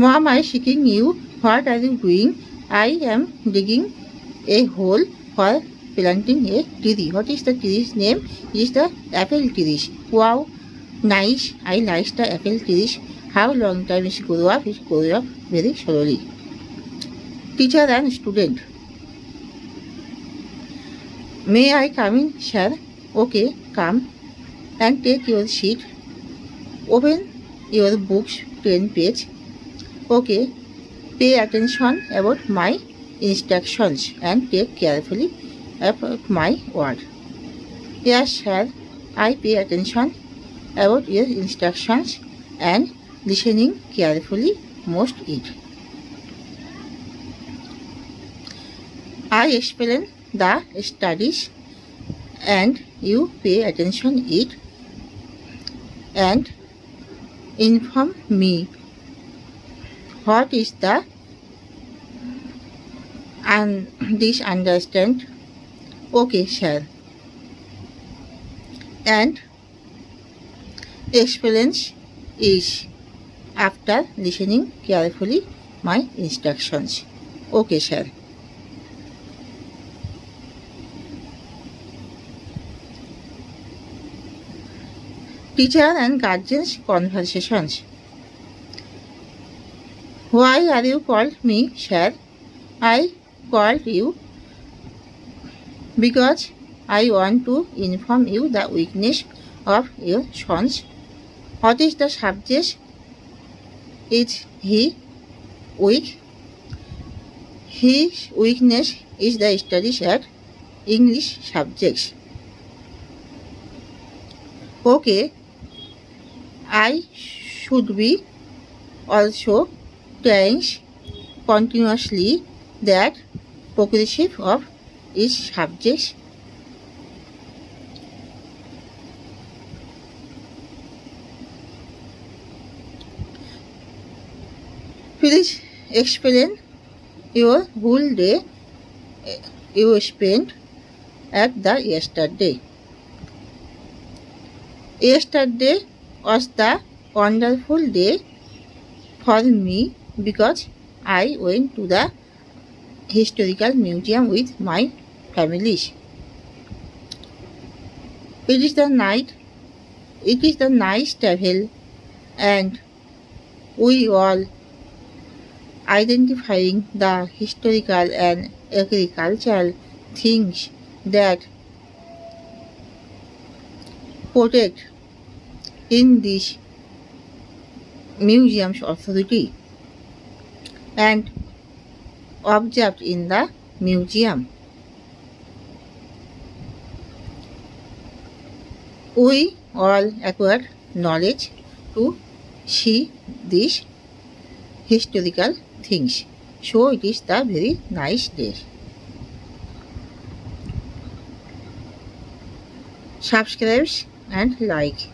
Mom, I seeking you. What are you doing? I am digging a hole for planting a tree. What is the tree's name? It is the apple tree. Wow, nice. I like the apple tree. How long time is grow up? It grow up very slowly. Teacher and student. May I come in, sir? Okay, come and take your seat. Open your books 10 page. Okay, pay attention about my instructions and take carefully about my word. Yes, sir, I pay attention about your instructions and listening carefully most it. I explain the studies and you pay attention it and inform me what is the misunderstand. Okay, sir. And explains is after listening carefully my instructions. Okay, sir. Teacher and guardians conversations. Why are you called me, sir? I called you because I want to inform you the weakness of your sons. What is the subject? Is he weak? His weakness is the studies at English subjects. Okay, I should be also trying continuously that progressive of each subject. Please explain your whole day you spent at the yesterday. Yesterday was the wonderful day for me because I went to the historical museum with my family. It is the nice travel and we all identifying the historical and agricultural things that protect in this museum's authority and observed in the museum. We all acquired knowledge to see these historical things. So it is the very nice day. Subscribe and like.